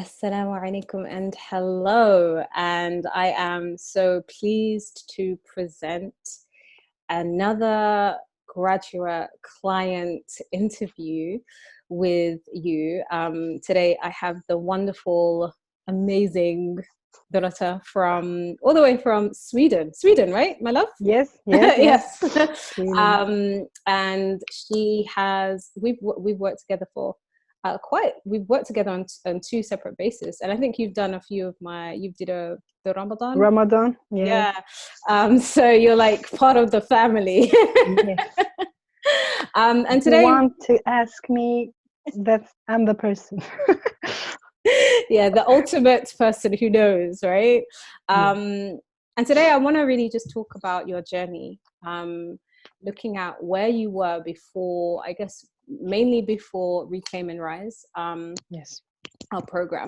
Assalamu alaikum and hello. And I am so pleased to present another graduate client interview with you. Today I have the wonderful, amazing Dhurata from all the way from Sweden. Sweden, right, my love? Yes. Yes. Sweden. And we've worked together for we've worked together on two separate bases, and I think you've done a few of you did the Ramadan. Ramadan. Yes. Yeah. So you're like part of the family. Yes. And If you today, want to ask me, I'm the person. yeah, the ultimate person who knows, right? Yeah. And today I want to really just talk about your journey, looking at where you were before, I guess, mainly before Reclaim and Rise, Yes. our program,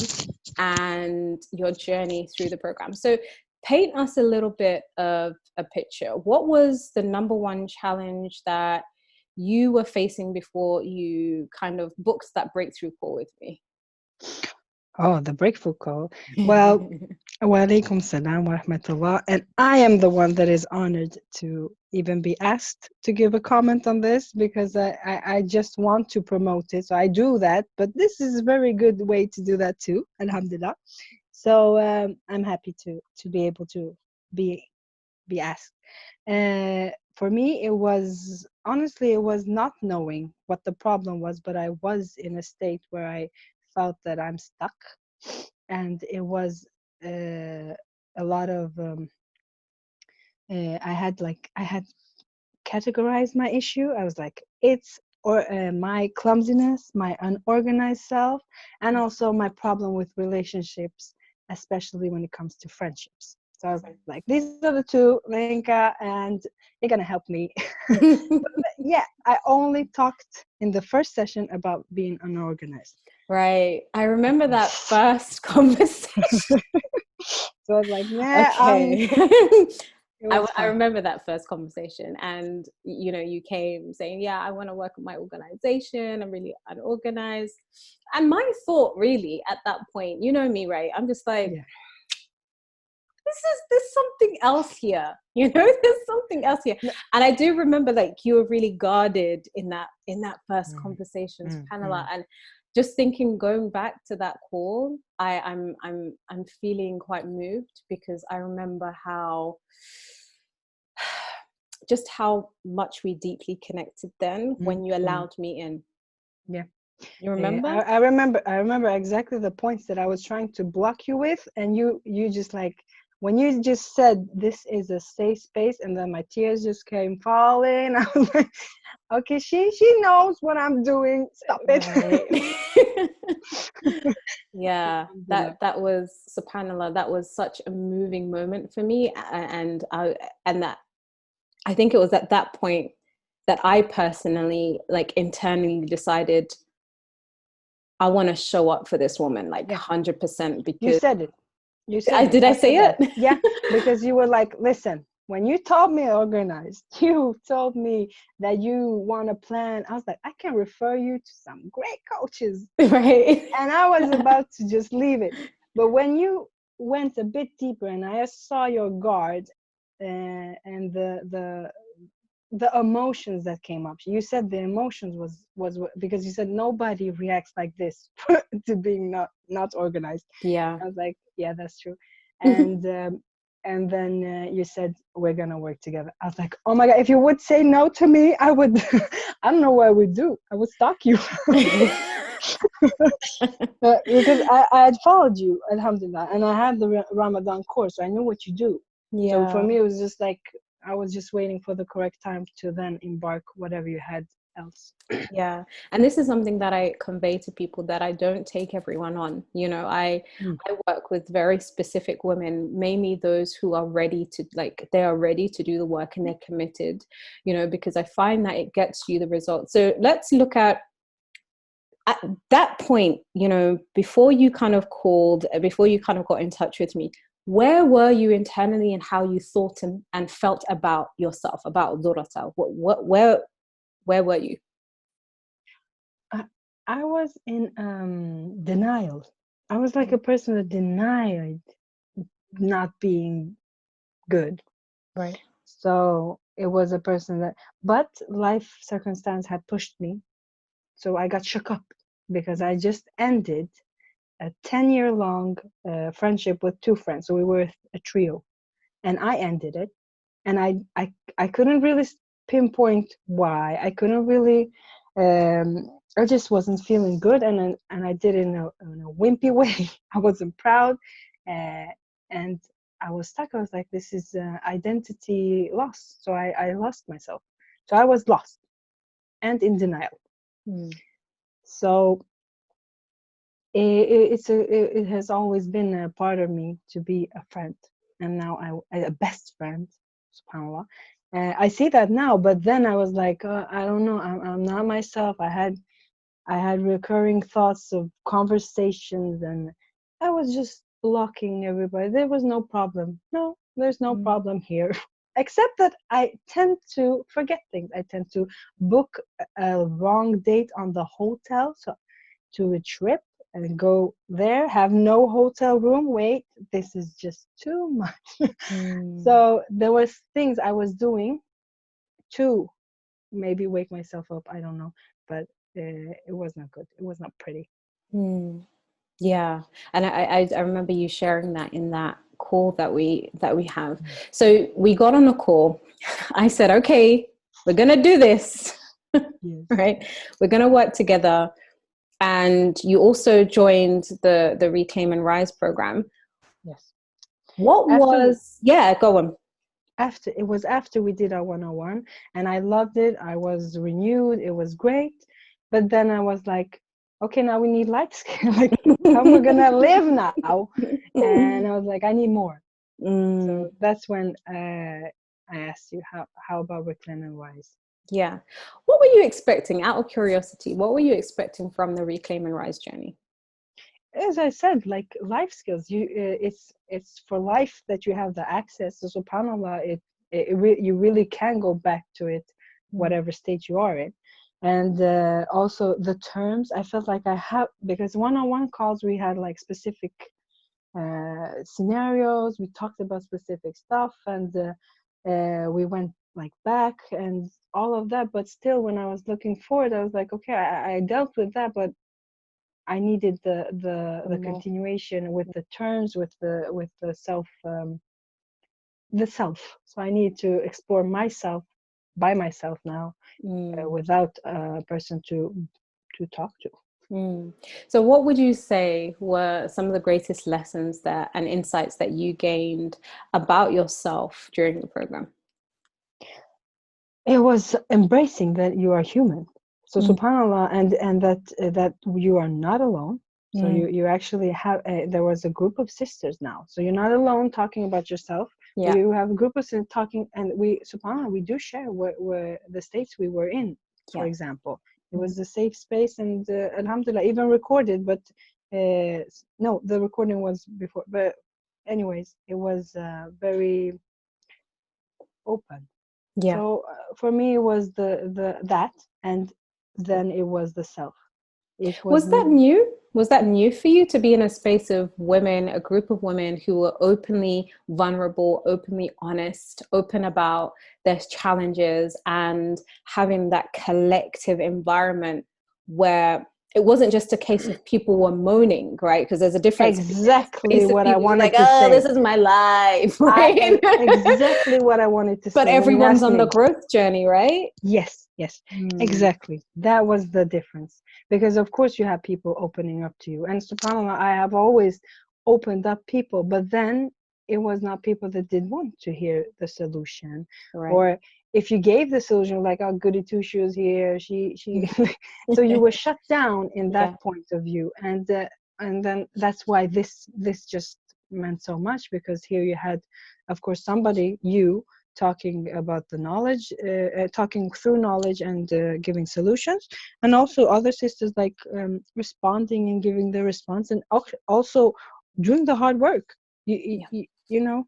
and your journey through the program. So paint us a little bit of a picture. What was the number one challenge that you were facing before you kind of booked that breakthrough call with me? Oh, the breakthrough call. Well, Walaikum salam wa rahmatullah. And I am the one that is honored to even be asked to give a comment on this because I just want to promote it. So I do that, but this is a very good way to do that too. Alhamdulillah. So I'm happy to be able to be asked. For me, it was honestly, it was not knowing what the problem was, but I was in a state where I felt that I'm stuck, and it was a lot of. I had categorized my issue. I was like, it's my clumsiness, my unorganized self, and also my problem with relationships, especially when it comes to friendships. So I was like, these are the two, LaYinka, and you're gonna help me. Yeah, I only talked in the first session about being unorganized. Right. I remember that first conversation. So I was like, nah, Okay. it was I hard. remember that first conversation, and you came saying, yeah, I want to work with my organization. I'm really unorganized. And my thought really at that point, you know me, right? I'm just like, Yeah. there's something else here. There's something else here. No. And I do remember like you were really guarded in that first Mm, conversation, subhanAllah. mm. And just thinking, going back to that call, I'm feeling quite moved because I remember just how much we deeply connected then when you Mm. allowed me in. Yeah. You Yeah, remember? I remember exactly the points that I was trying to block you with, and you just like when you just said this is a safe space, and then my tears just came falling. I was like, okay, she knows what I'm doing. Stop it. Right. Yeah, Alhamdulillah. that was, subhanallah, that was such a moving moment for me, and that I think it was at that point that I personally, like, internally decided I want to show up for this woman, like, Yeah, 100%, you because said it. You I said it did I after say that. it? Yeah, because you were like, listen, when you told me organized, you told me that you want to plan. I was like, I can refer you to some great coaches. Right. And I was about to just leave it. But when you went a bit deeper and I saw your guard and the emotions that came up, you said the emotions was because you said nobody reacts like this to being not organized. Yeah. I was like, yeah, that's true. And then you said we're gonna work together. I was like, oh my god, if you would say no to me, I would. I don't know what I would do. I would stalk you. Because I had followed you, alhamdulillah, and I had the Ramadan course, so I knew what you do. So for Yeah. me, it was just like I was just waiting for the correct time to then embark whatever you had else. Yeah. And this is something that I convey to people, that I don't take everyone on. Mm. I work with very specific women, mainly those who are ready to, like, they are ready to do the work and they're committed, because I find that it gets you the results. So let's look at that point, before you kind of got in touch with me. Where were you internally, and how you thought and felt about yourself, about Dhurata? Where were you? I was in denial. I was like a person that denied not being good. Right. So it was a person that, but life circumstance had pushed me. So I got shook up because I just ended a 10-year long friendship with two friends. So we were a trio, and I ended it. And I couldn't really pinpoint why. I couldn't really, I just wasn't feeling good. And I did it in a wimpy way. I wasn't proud. Uh, and I was stuck. I was like, this is identity loss. So I lost myself. So I was lost and in denial. Mm. So it has always been a part of me to be a friend, and now a best friend, subhanallah. I see that now, but then I was like, I don't know, I'm not myself. I had recurring thoughts of conversations, and I was just blocking everybody. There was no problem. No, there's no Mm. problem here. Except that I tend to forget things. I tend to book a wrong date on the hotel, so to a trip and go there, have no hotel room. Wait, this is just too much. Mm. So there was things I was doing to maybe wake myself up. I don't know, but it was not good. It was not pretty. Mm. Yeah, and I remember you sharing that in that call that we have. So we got on a call. I said, okay, we're gonna do this, Yes. right? We're gonna work together. And you also joined the Reclaim and Rise program. Yes. What After was, yeah, go on. after we did our 101, and I loved it. I was renewed. It was great. But then I was like, okay, now we need light skin. Like, how am I gonna live now? And I was like, I need more. Mm, So that's when I asked you, how about Reclaim and Rise? yeah. What were you expecting, out of curiosity? What were you expecting from the Reclaim and Rise journey? As I said, like life skills, it's for life that you have the access. So subhanallah, you really can go back to it, Mm, whatever state you are in. And also the terms, I felt like I have, because one-on-one calls we had like specific scenarios, we talked about specific stuff, and we went like back and all of that. But still, when I was looking forward, I was like, okay, I dealt with that, but I needed the more. continuation with the terms, with the self. So I need to explore myself by myself now, Mm, without a person to talk to. mm. So what would you say were some of the greatest lessons that and insights that you gained about yourself during the program? It was embracing that you are human. So Mm, subhanallah, and that you are not alone. So mm, you actually have there was a group of sisters now. So you're not alone talking about yourself. yeah. You have a group of sisters talking, and we subhanallah, we do share where the states we were in. For Yeah. example, it Mm, was a safe space, and alhamdulillah, even recorded. But no, the recording was before. But anyways, it was very open. yeah. So for me, it was the that, and then it was the self. It was Was that new? Was that new for you to be in a space of women, a group of women who were openly vulnerable, openly honest, open about their challenges, and having that collective environment where it wasn't just a case of people were moaning, right? Because there's a difference in being in a exactly space of what I people who's like, wanted to oh, this say. is my life, right? Exactly what I wanted to But say when you everyone's asked on the me. growth journey, right? Yes, yes, Mm, exactly. That was the difference. Because of course you have people opening up to you. And subhanAllah, I have always opened up people, but then it was not people that did want to hear the solution. right. Or if you gave the solution, like, oh, goody two shoes here, she so you were shut down in that Yeah. point of view. And then that's why this just meant so much, because here you had, of course, somebody, you, talking about the knowledge, talking through knowledge, and giving solutions, and also other sisters like responding and giving the response, and also doing the hard work. Yeah. You know.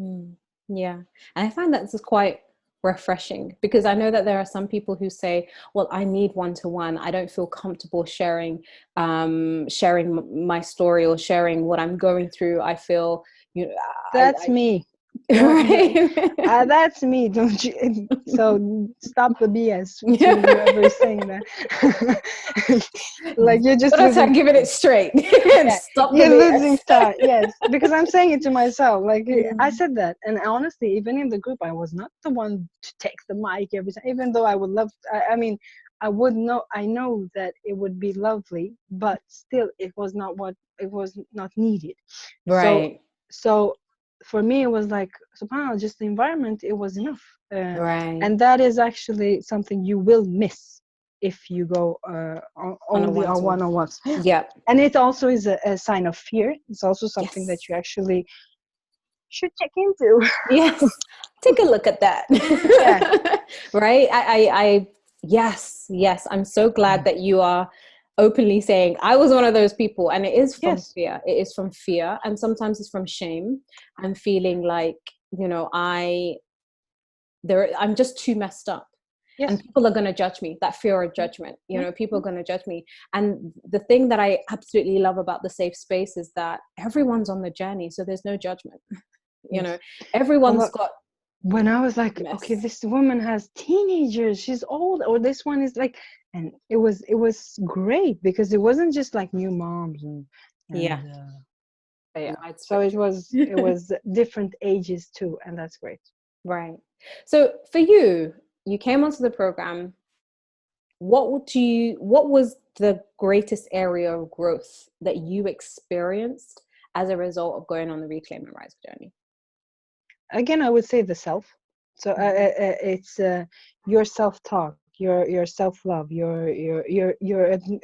Mm, yeah. And I find that's quite refreshing, because I know that there are some people who say, well, I need one-to-one, I don't feel comfortable sharing my story or sharing what I'm going through. I feel, you know, That's me. right. That's me. Don't you? So stop the BS to whoever is saying that. Like you're just But losing. I'm giving it straight. Yeah, Stop the you're losing BS. time. Yes, because I'm saying it to myself. Like I Mm. said that, and honestly, even in the group, I was not the one to take the mic every time. Even though I would love, I mean, I would know. I know that it would be lovely, but still, it was not what it was not needed. So, Right, so for me, it was like, subhanAllah, just the environment. It was enough, right. and that is actually something you will miss if you go On a only on one-to-one. one-on-ones. Yep. And it also is a sign of fear. It's also something that Yes. you actually should check into. Yes. Take a look at that. Yeah. Right? Yes, yes. I'm so glad that you are openly saying I was one of those people, and it is from Yes. fear. It is from fear, and sometimes it's from shame. I'm feeling like, I'm just too messed up, and Yes. people are going to judge me. That fear of judgment, people are going to judge me. And the thing that I absolutely love about the safe space is that everyone's on the journey, so there's no judgment. you know Yes. everyone's Well, got when I was like, okay, mess. this woman has teenagers, she's old, or this one is like, and it was great because it wasn't just like new moms Yeah, and yeah. wide So it spectrum. was it was different ages too, and that's great. Right. So for you, you came onto the program. What was the greatest area of growth that you experienced as a result of going on the Reclaim and Rise journey? Again, I would say the self. So it's your self-talk, your self-love, your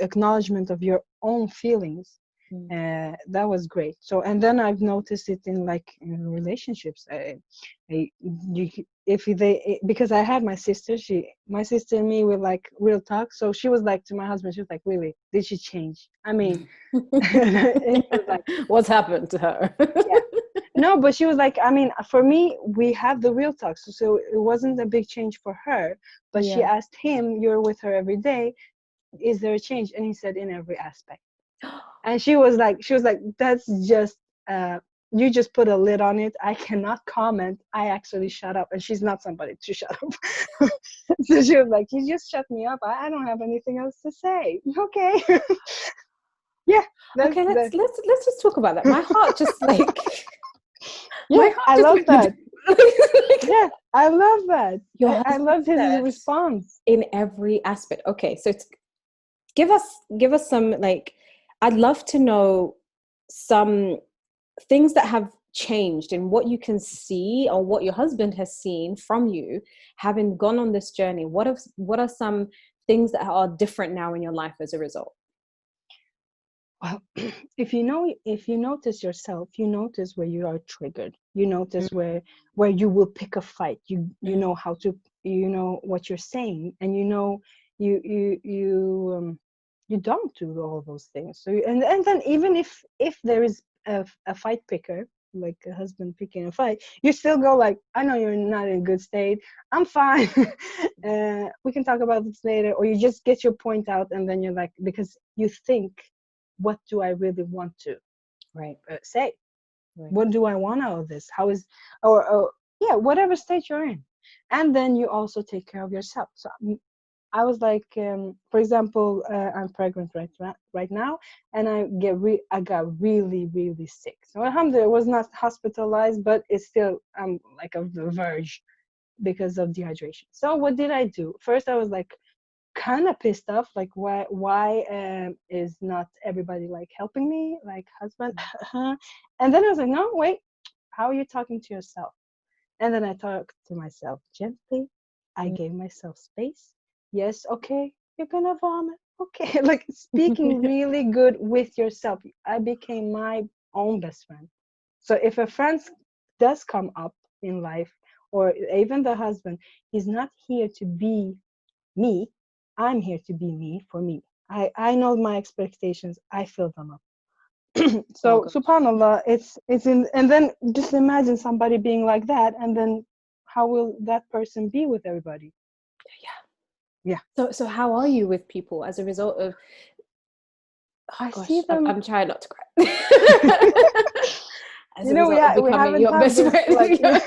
acknowledgement of your own feelings. Mm. That was great. So, and then I've noticed it in like in relationships. If they, because I had my sister and me were like real talk. So she was like to my husband, she was like, really, did she change? I mean, and he was like, What's happened to her? yeah. No, but she was like, I mean, for me, we had the real talk. So it wasn't a big change for her. But she Yeah. asked him, you're with her every day. Is there a change? And he said, in every aspect. And she was like, that's just, you just put a lid on it. I cannot comment. I actually shut up. And she's not somebody to shut up. So she was like, you just shut me up. I don't have anything else to say. Okay. Yeah. That's Okay, that. let's just talk about that. My heart just like my Yeah, heart I just love went that. Yeah, I love that. your I husband loved his said response. in every aspect. Okay, so give us some, like, I'd love to know some things that have changed in what you can see or what your husband has seen from you having gone on this journey. What are some things that are different now in your life as a result? Well, if you notice yourself, you notice where you are triggered. You notice where you will pick a fight. You know how to, you know what you're saying, and you don't do all those things. So and then even if there is a fight picker, like a husband picking a fight, you still go like, I know you're not in a good state. I'm fine. We can talk about this later, or you just get your point out, and then you're like, because you think, what do I really want to Right. say? Right. What do I want out of this? How is, or yeah, whatever state you're in. And then you also take care of yourself. So I was like, for example, I'm pregnant right now, and I got really really sick. So alhamdulillah, I was not hospitalized, but it's still I'm like on the verge because of dehydration. So what did I do? First, I was like kind of pissed off, like why is not everybody like helping me, like husband. And then I was like, no, wait, how are you talking to yourself? And then I talked to myself gently. I gave myself space. Yes, okay, you're gonna vomit, okay. Like speaking really good with yourself. I became my own best friend. So if a friend does come up in life, or even the husband, he's not here to be me. I'm here to be me for me. I know my expectations. I fill them up. Oh So gosh. subhanallah, it's in, and then just imagine somebody being like that, and then how will that person be with everybody? Yeah. So how are you with people as a result of, oh I gosh, see them. I'm trying not to cry. As a result of We becoming haven't your had best this like friend.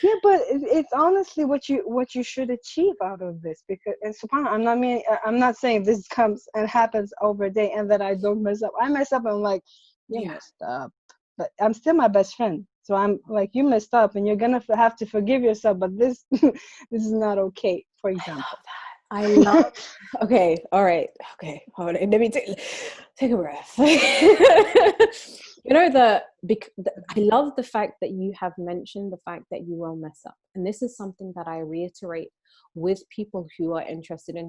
yeah, but it's honestly what you should achieve out of this, because and subhanAllah, I'm not saying this comes and happens over a day and that I don't mess up. I mess up and I'm like, you Yeah. messed up, but I'm still my best friend. So I'm like, you messed up and you're gonna have to forgive yourself, but this this is not okay, for example. I love okay, all right, okay, hold on, let me take a breath. You know, I love the fact that you have mentioned the fact that you will mess up, and this is something that I reiterate with people who are interested in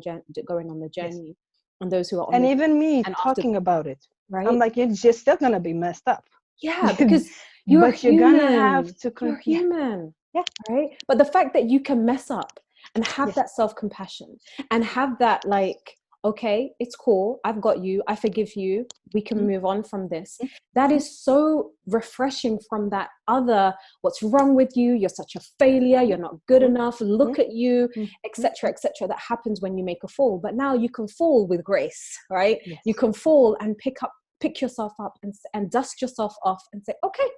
going on the Yes. journey, and those who are on And the even me and after, talking about it, I'm right? like, it's just still gonna be messed up. Yeah, because you're But you're gonna have human. to You're yeah, human, yeah, right? But the fact that you can mess up and have yes. that self-compassion and have that, like, okay, it's cool, I've got you, I forgive you, we can Mm, move on from this. mm, That mm, is so refreshing from that other, what's wrong with you? You're such a failure, you're not good mm, enough, mm, look at you, mm, mm, etc., etc. That happens when you make a fall. But now you can fall with grace, right? You yes. can fall and pick yourself up and dust yourself off and say, okay,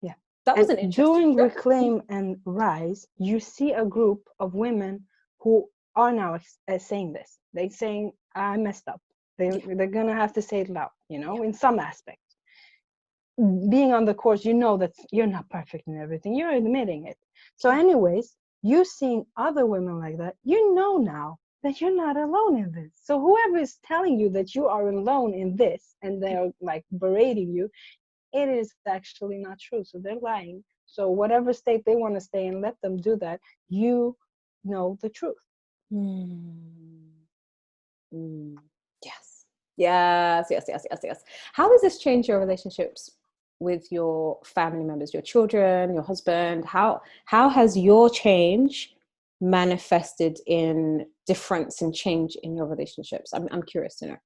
Yeah. that was And an interesting during trip. Reclaim and Rise, you see a group of women who are now saying this. They saying, I messed up. Yeah. They're gonna have to say it loud, in some aspect. Being on the course, you know that you're not perfect in everything. You're admitting it. So, anyways, you seeing other women like that, you know now that you're not alone in this. So whoever is telling you that you are alone in this and they're like berating you, it is actually not true. So they're lying. So whatever state they want to stay in, let them do that. You know the truth. Mm. Mm. Yes. Yes, yes, yes, yes, yes. How has this changed your relationships with your family members, your children, your husband? How has your change manifested in difference and change in your relationships? I'm curious to know.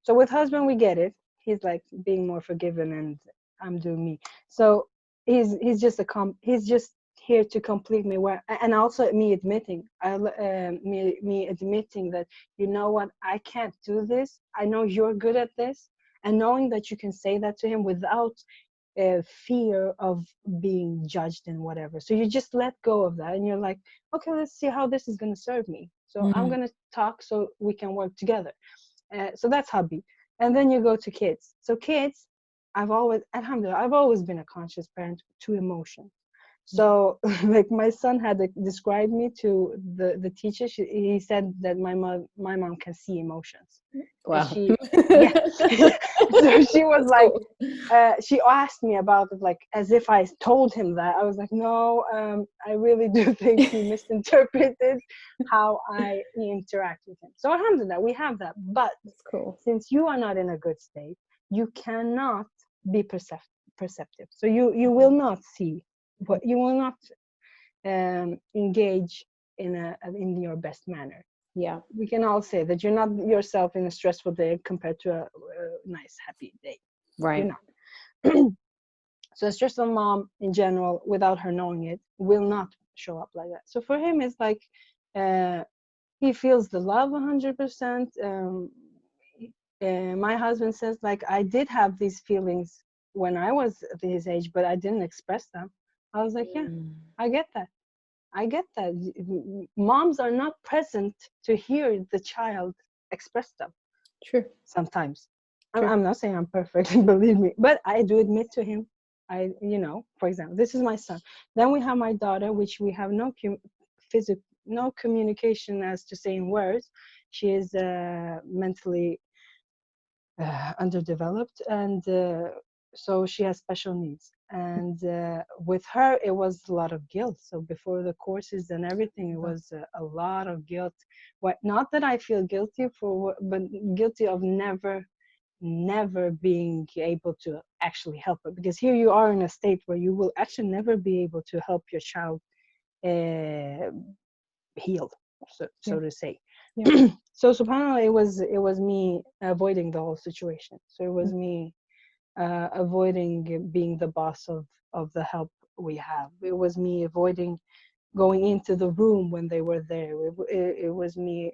So with husband, we get it. He's like being more forgiven, and I'm doing me. So he's just he's just here to complete me. Where and also me admitting, me admitting that, you know what, I can't do this. I know you're good at this, and knowing that you can say that to him without fear of being judged and whatever. So you just let go of that, and you're like, okay, let's see how this is going to serve me. So I'm Mm. going to talk so we can work together. So that's hubby. And then you go to kids. So kids, alhamdulillah, I've always been a conscious parent to emotion. So like my son had described me to the teacher. He said that my mom can see emotions. And Wow. yeah. So she was That's like, cool. she asked me about it, like as if I told him that. I was like, no, I really do think he misinterpreted how I interact with him. So alhamdulillah, we have that. But That's cool. since you are not in a good state, you cannot be perceptive. So you will not see what you will not engage in your best manner. Yeah. We can all say that you're not yourself in a stressful day compared to a nice happy day. You're Right. not. So a stressful mom in general, without her knowing it, will not show up like that. So for him, it's like he feels the love 100%. My husband says, like, I did have these feelings when I was at his age, but I didn't express them. I was like, yeah, Mm. I get that. I get that. Moms are not present to hear the child express them True. sometimes. True. I'm not saying I'm perfect, believe me, but I do admit to him. For example, this is my son. Then we have my daughter, which we have no communication as to saying words. She is mentally underdeveloped, and so she has special needs. And with her, it was a lot of guilt. So before the courses and everything, it was a lot of guilt. What? Not that I feel guilty but guilty of never being able to actually help her, because here you are in a state where you will actually never be able to help your child uh, healed, Yeah. so to say. Yeah. So subhanallah, it was me avoiding the whole situation. So it was me avoiding being the boss of the help we have. It was me avoiding going into the room when they were there. It was me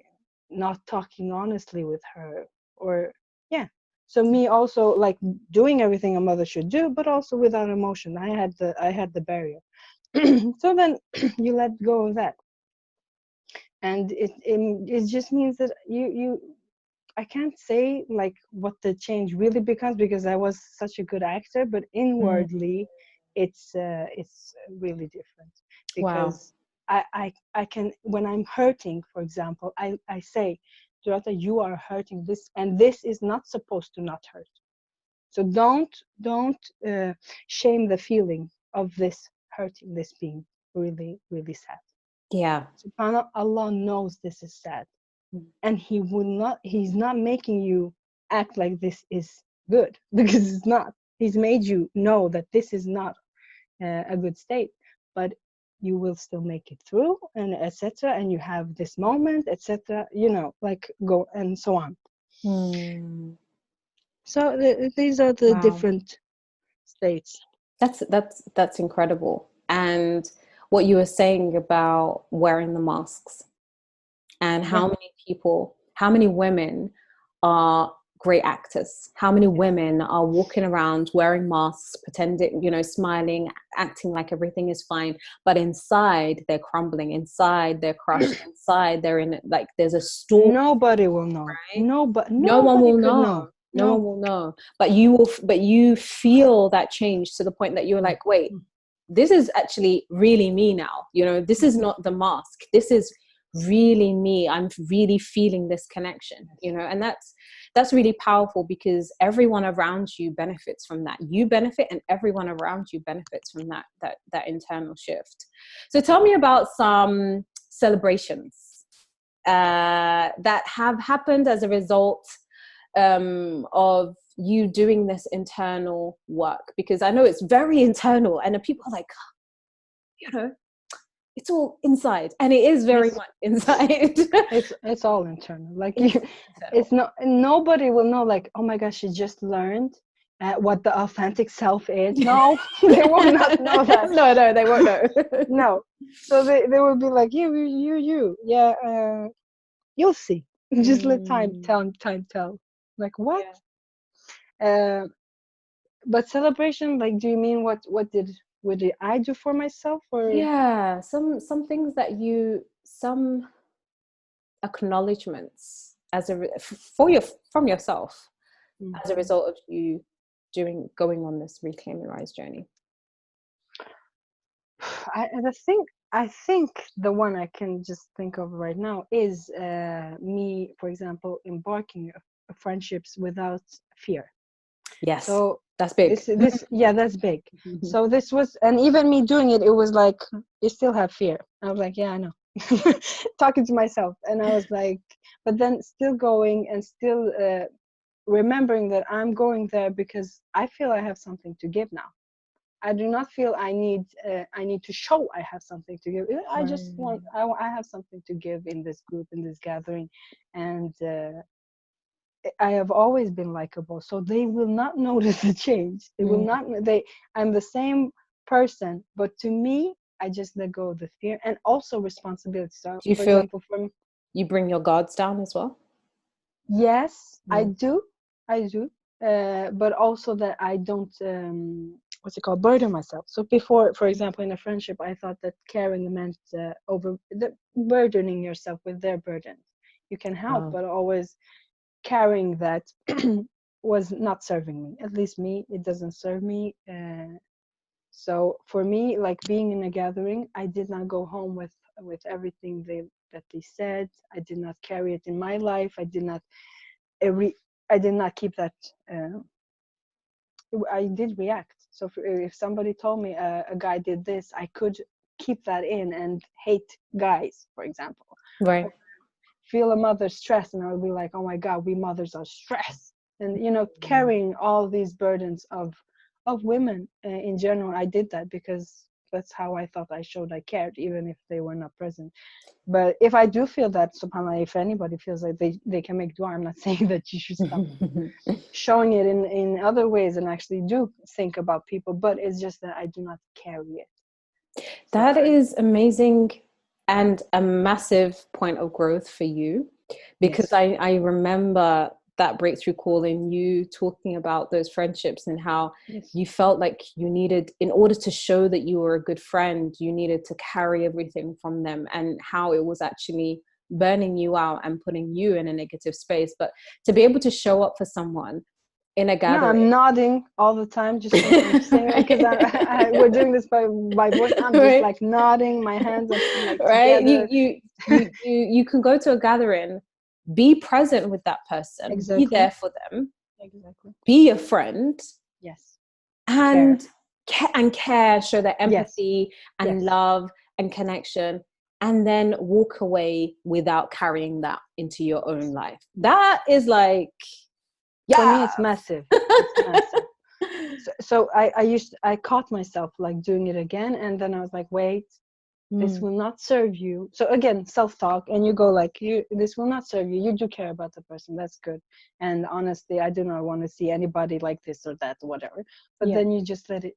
not talking honestly with her, or yeah. So me also like doing everything a mother should do, but also without emotion. I had the barrier. So then you let go of that, and it just means that you I can't say like what the change really becomes, because I was such a good actor, but inwardly it's really different, Wow. because I can, when I'm hurting, for example, I say, Dhurata, you are hurting, this and this is not supposed to not hurt. So don't shame the feeling of this hurting, this being really, really sad. Yeah. SubhanAllah, Allah knows this is sad, Mm. and he's not making you act like this is good, because it's not. He's made you know that this is not a good state, but you will still make it through, and etc., and you have this moment, etc., like go and so on. Hmm. So these are the Wow. different states. That's incredible. And what you were saying about wearing the masks, and Yeah. how many people, how many women are great actors, how many women are walking around wearing masks, pretending, smiling, acting like everything is fine, but inside they're crumbling, inside they're crushed, inside they're in, like, there's a storm. Nobody will know. Right? No one Nobody will could know. know. No one No. will know. But you feel that change to the point that you're like, wait, this is actually really me now. This is not the mask. This is really me. I'm really feeling this connection, and that's really powerful, because everyone around you benefits from that. You benefit, and everyone around you benefits from that internal shift. So tell me about some celebrations that have happened as a result of you doing this internal work, because I know it's very internal, and people are like, it's all inside, and it is very much inside. It's all internal. Like It's you, internal. it's not. Nobody will know. Like, oh my gosh, she just learned what the authentic self is. No, they will not know that. No, they won't know. No. So they will be like, you. Yeah, you'll see. Just let time tell. Like what? Yeah. Uh, but celebration. Like, do you mean what did I do for myself, or? Yeah, some things that some acknowledgements for from yourself, as a result of you going on this Reclaim Your Rise journey. I think the one I can just think of right now is me, for example, embarking friendships without fear. Yes, So that's big. this yeah, that's big. So this was, and even me doing it, it was like, you still have fear. I was like, yeah, I know. Talking to myself, and I was like, but then still going and still remembering that I'm going there because I feel I have something to give now. I do not feel I need to show I have something to give. I just want I have something to give in this group, in this gathering, and I have always been likable, so they will not notice the change. They will not. I'm the same person, but to me, I just let go of the fear and also responsibility. So, Do you for feel example, from you bring your guards down as well? yes, I do, but also that I don't what's it called, burden myself. So before, for example, in a friendship, I thought that caring meant burdening yourself with their burdens. You can help, but always carrying that was not serving me. At least me, it doesn't serve me. So for me, like being in a gathering, I did not go home with everything that they said. I did not carry it in my life. I did not keep that. I did react. So if somebody told me a guy did this, I could keep that in and hate guys, for example. Right. Feel a mother's stress, and I would be like, oh my God, we mothers are stressed. And carrying all these burdens of women in general. I did that because That's how I thought I showed I cared, even if they were not present. But if I do feel that, subhanAllah, if anybody feels like they can make dua, I'm not saying that you should stop showing it in other ways and actually do think about people, but it's just that I do not carry it. That is amazing and a massive point of growth for you, because I remember that breakthrough call and you talking about those friendships and how you felt like you needed, in order to show that you were a good friend, you needed to carry everything from them, and how it was actually burning you out and putting you in a negative space. But to be able to show up for someone in a gathering. No, I'm nodding all the time, just saying it, because we're doing this by voice. I'm just like nodding, my hands are like together. You can go to a gathering, be present with that person, be there for them, be a friend, and care, show their empathy and love and connection, and then walk away without carrying that into your own life. That is like, for me, it's massive. It's massive. So I caught myself like doing it again, and then I was like, wait, this will not serve you. So again, self-talk, and you go like, this will not serve you. You do care about the person. That's good. And honestly, I do not want to see anybody like this or that, or whatever. But then you just let it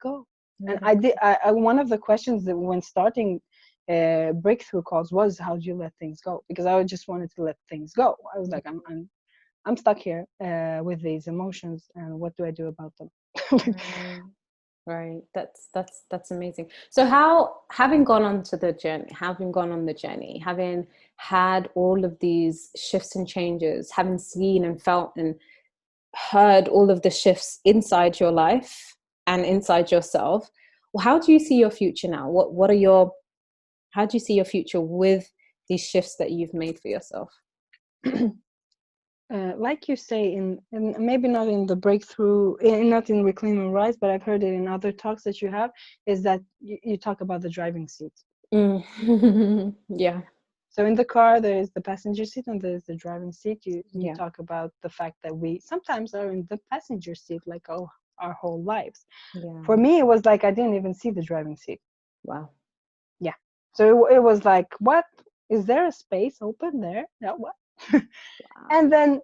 go. And I did. One of the questions that when starting breakthrough calls was, how do you let things go? Because I just wanted to let things go. I was like, I'm stuck here with these emotions, and what do I do about them? Right. That's amazing. So having gone on the journey, having had all of these shifts and changes, having seen and felt and heard all of the shifts inside your life and inside yourself, well, how do you see your future now? How do you see your future with these shifts that you've made for yourself? Like you say, in maybe not in the breakthrough, not in Reclaim and Rise, but I've heard it in other talks that you have, is that you talk about the driving seat. Yeah. So in the car, there is the passenger seat and there is the driving seat. You talk about the fact that we sometimes are in the passenger seat like our whole lives. Yeah. For me, it was like I didn't even see the driving seat. Wow. Yeah. So it was like, what? Is there a space open there? No, what? Wow. And then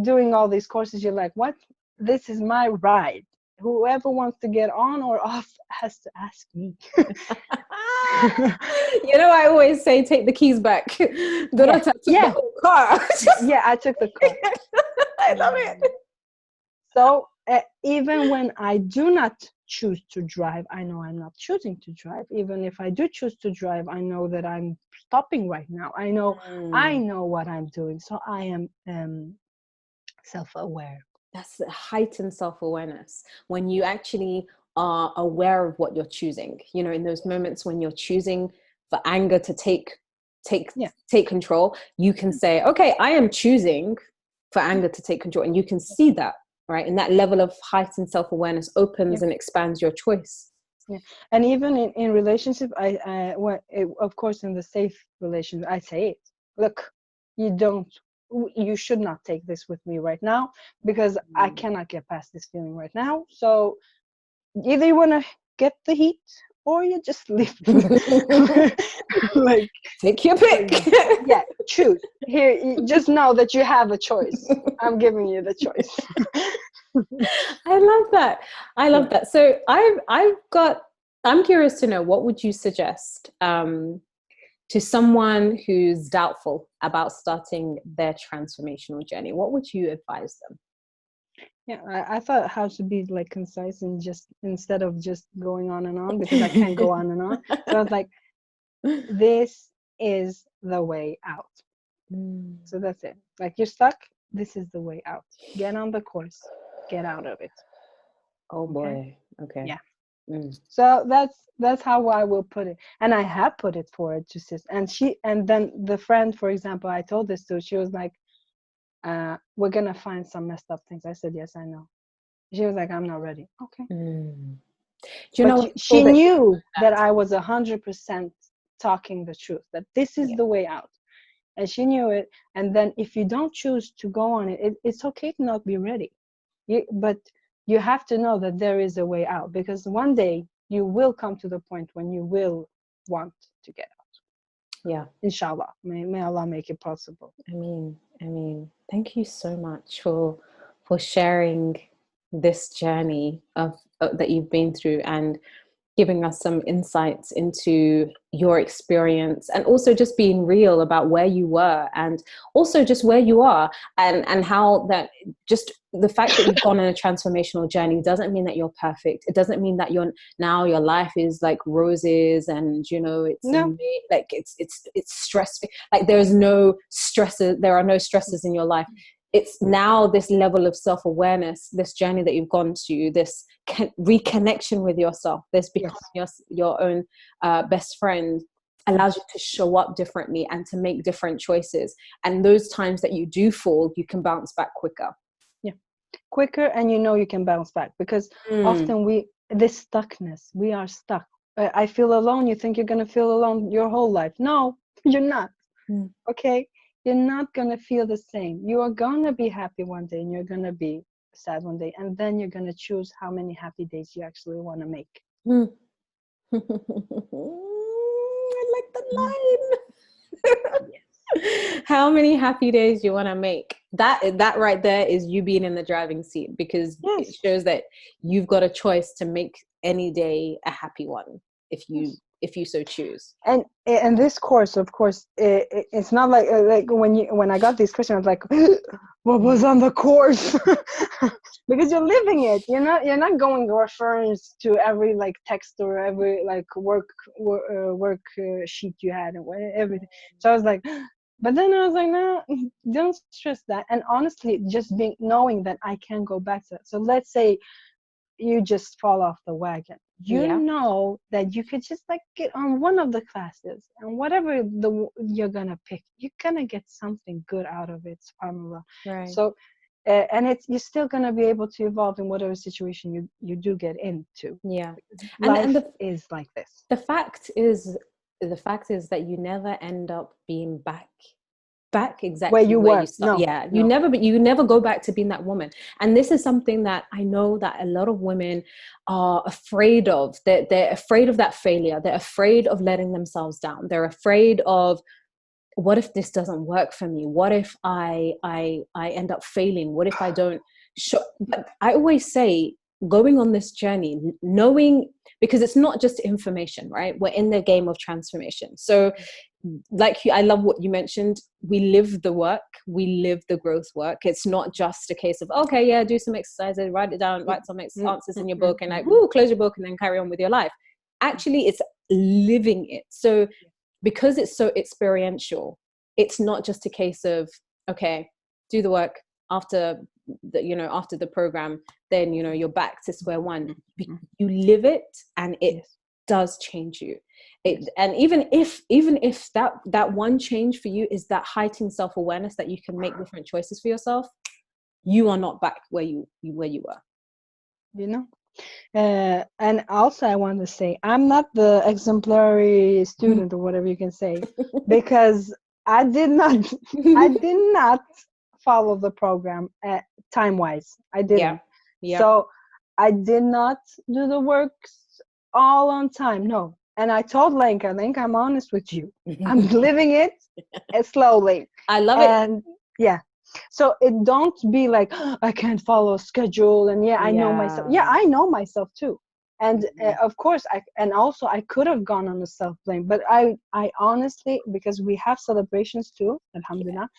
doing all these courses, you're like, what? This is my ride. Whoever wants to get on or off has to ask me. I always say, take the keys back. Dhurata took the whole car. I took the car. I love it. So even when I do not choose to drive, I know I'm not choosing to drive. Even if I do choose to drive, I know that I'm stopping right now. I know what I'm doing. So I am self-aware. That's the heightened self-awareness, when you actually are aware of what you're choosing. In those moments when you're choosing for anger to take control, you can say, okay, I am choosing for anger to take control, and you can see that, right? And that level of heightened self-awareness opens and expands your choice. Yeah. And even in relationship, of course, in the safe relationship, I say it. Look, you should not take this with me right now, because I cannot get past this feeling right now. So either you want to get the heat or you just leave. Like, take your pick. Choose. Here, just know that you have a choice. I'm giving you the choice. I love that. So I'm curious to know, what would you suggest to someone who's doubtful about starting their transformational journey? What would you advise them? Yeah, I thought how to be like concise and just instead of just going on and on, because I can't go on and on. So I was like, this is the way out. So that's it. Like, you're stuck. This is the way out. Get on the course. Get out of it. Oh boy. Okay. Yeah. So that's how I will put it, and I have put it forward to sis, and then the friend, for example, I told this to. She was like, we're gonna find some messed up things. I said, yes, I know. She was like, I'm not ready. Okay. She knew that I was 100% talking the truth, that this is the way out, and she knew it. And then if you don't choose to go on it, it's okay to not be ready, but you have to know that there is a way out, because one day you will come to the point when you will want to get out. Yeah. Inshallah. May Allah make it possible. I mean, thank you so much for sharing this journey of that you've been through, and giving us some insights into your experience, and also just being real about where you were, and also just where you are, and how that, just the fact that you've gone on a transformational journey doesn't mean that you're perfect. It doesn't mean that now your life is like roses and it's No. like it's stress, like there are no stresses in your life. It's now this level of self-awareness, this journey that you've gone to, this reconnection with yourself, this becoming your own best friend, allows you to show up differently and to make different choices. And those times that you do fall, you can bounce back quicker. Yeah, quicker, and you can bounce back, because often this stuckness, we are stuck. I feel alone. You think you're going to feel alone your whole life. No, you're not. Okay? You're not going to feel the same. You are going to be happy one day, and you're going to be sad one day. And then you're going to choose how many happy days you actually want to make. I like the line. Yes. How many happy days you want to make. That right there is you being in the driving seat, because it shows that you've got a choice to make any day a happy one if you so choose. And this course, of course, it's not like when I got these questions, I was like, what was on the course? Because you're living it. You're not going reference to every like text or every like work sheet you had and everything. So I was like, but then I was like, no, don't stress that. And honestly, just knowing that I can go back to that. So let's say you just fall off the wagon. Know that you could just like get on one of the classes, and whatever you're gonna pick, you're gonna get something good out of it, subhanAllah. Right. So and you're still gonna be able to evolve in whatever situation you do get into. Yeah. Life is like this. The fact is that you never end up being back exactly where you start. You never go back to being that woman. And this is something that I know that a lot of women are afraid of. They're afraid of that failure. They're afraid of letting themselves down. They're afraid of, what if this doesn't work for me? What if I end up failing? What if I don't show? But I always say, going on this journey, knowing, because it's not just information, right? We're in the game of transformation. So I love what you mentioned. We live the work, we live the growth work. It's not just a case of, okay, yeah, do some exercises, write it down, write some answers in your book, and like, close your book and then carry on with your life. Actually, it's living it. So because it's so experiential, it's not just a case of, okay, do the work, after the program, then you're back to square one. You live it, and it does change you. And even if that one change for you is that heightened self-awareness that you can make different choices for yourself, you are not back where you were. And also I want to say, I'm not the exemplary student or whatever you can say, because I did not follow the program time-wise. I didn't. So I did not do the works all on time. No. And I told LaYinka, I'm honest with you. I'm living it slowly. I love it. And so it don't be like, I can't follow a schedule, and I know myself. I know myself too. And of course, I could have gone on a self-blame, but I honestly, because we have celebrations too, alhamdulillah,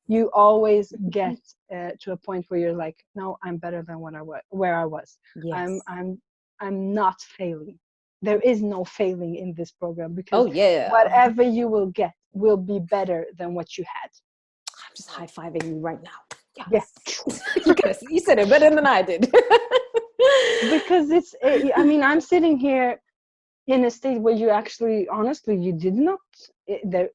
you always get to a point where you're like, no, I'm better than where I was. Yes. I'm not failing. There is no failing in this program, because whatever you will get will be better than what you had. I'm just high-fiving you right now. Yes. You said it better than I did. Because I'm sitting here in a state where you actually, honestly, you did not,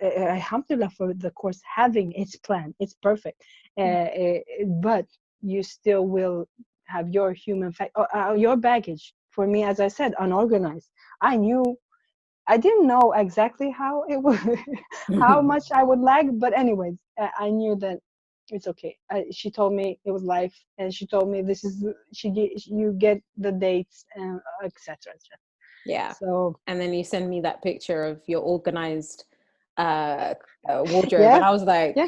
alhamdulillah for the course having its plan, it's perfect. But you still will have your your baggage. For me, as I said, unorganized. I didn't know exactly how it would, how much I would lag, but anyways, I knew that it's okay. She told me it was life, and she told me you get the dates, and etc. Yeah. So And then you send me that picture of your organized wardrobe, yeah, and I was like, yeah.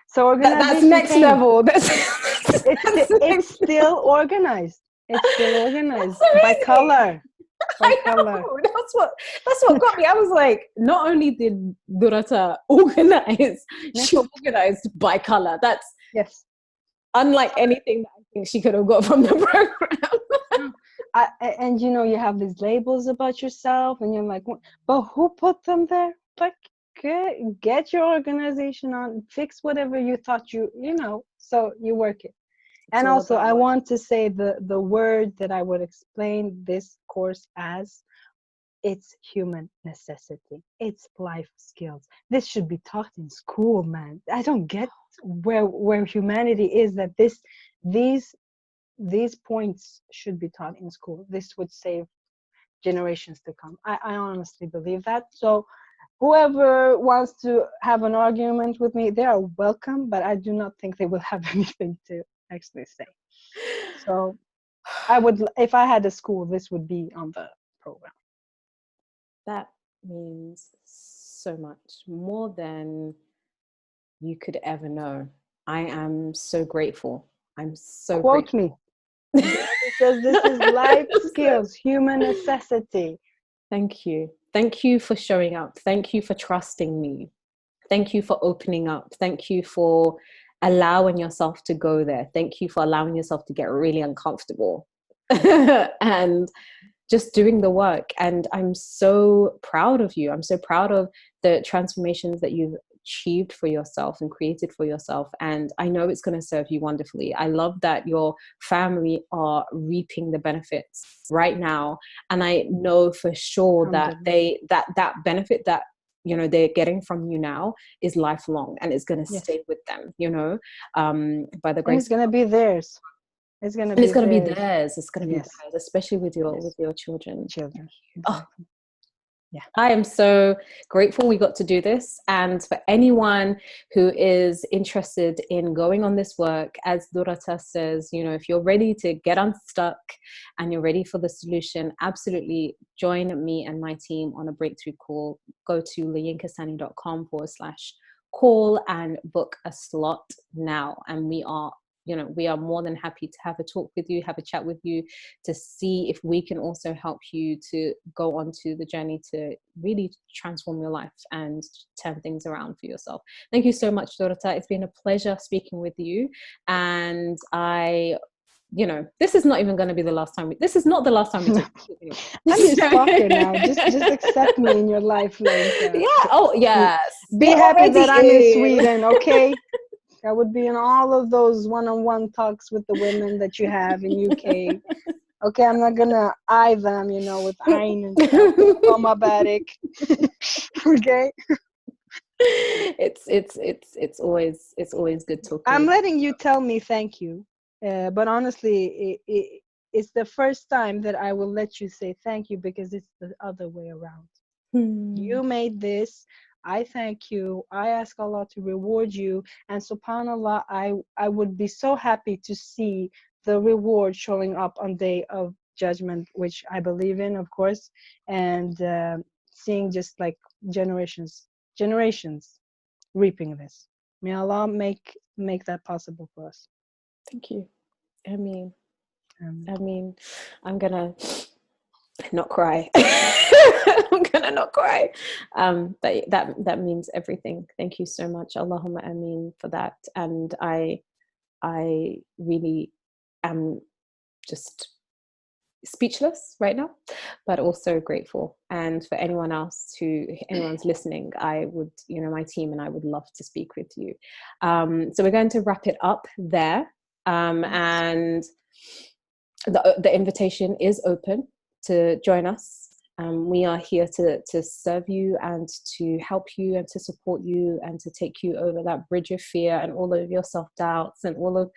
So that's organization next came. level. It's still organized. It's still organized That's by amazing. color. By I color. know. That's what got me. I was like, not only did Dhurata organize, she Yes. organized by color. That's Yes. unlike anything that I think she could have got from the program. No. And you have these labels about yourself, and you're like, but who put them there? Like, get your organization on, fix whatever you thought so you work it. It's And all also, about I work. want to say the word that I would explain this course as, it's human necessity. It's life skills. This should be taught in school, man. I don't get where humanity is, that these points should be taught in school. This would save generations to come. I honestly believe that. So whoever wants to have an argument with me, they are welcome, but I do not think they will have anything to actually say. So I would, if I had a school, this would be on the program. That means so much more than you could ever know. I am so grateful. I'm so Quote grateful. me. Because this is life skills, human necessity. Thank you. Thank you for showing up. Thank you for trusting me. Thank you for opening up. Thank you for allowing yourself to go there. Thank you for allowing yourself to get really uncomfortable and just doing the work. And I'm so proud of you. I'm so proud of the transformations that you've achieved for yourself and created for yourself. And I know it's going to serve you wonderfully. I love that your family are reaping the benefits right now. And I know for sure that that benefit that they're getting from you now is lifelong, and it's going to Yes. stay with them, by the And grace it's going to be theirs. It's going to and be it's going to be theirs. theirs. It's going to be Yes. theirs, especially with Yes. your children. Children. Oh, Exactly. Yeah. I am so grateful we got to do this. And for anyone who is interested in going on this work, as Dhurata says, if you're ready to get unstuck and you're ready for the solution, absolutely join me and my team on a breakthrough call. Go to layinkasanni.com/call and book a slot now. And we are more than happy to have a talk with you, have a chat with you, to see if we can also help you to go on to the journey to really transform your life and turn things around for yourself. Thank you so much, Dhurata. It's been a pleasure speaking with you. And this is not even going to be the last time. This is not the last time we talk. I'm your stalker now. Just accept me in your life, LaYinka. Yeah. Oh, yes. Be You're happy that I'm in in. Sweden, okay? I would be in all of those one-on-one talks with the women that you have in UK. Okay, I'm not gonna eye them, with Ein and stuff. Homobatic. Okay. It's always good talking. I'm letting you tell me thank you, but honestly, it's the first time that I will let you say thank you, because it's the other way around. You made this. I thank you. I ask Allah to reward you. And subhanAllah, I would be so happy to see the reward showing up on Day of Judgment, which I believe in, of course, and seeing just like generations reaping this. May Allah make that possible for us. Thank you. I mean, I'm gonna not cry. I'm gonna not cry. But that means everything. Thank you so much. Allahumma ameen for that. And I really am just speechless right now, but also grateful. And for anyone's listening, I would, my team and I would love to speak with you. So we're going to wrap it up there. And the invitation is open to join us. We are here to serve you and to help you and to support you and to take you over that bridge of fear and all of your self-doubts and all of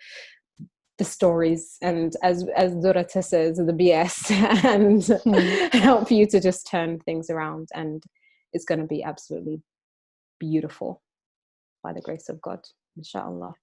the stories, and as Dhurata says, the BS, and help you to just turn things around. And it's going to be absolutely beautiful by the grace of God, inshallah.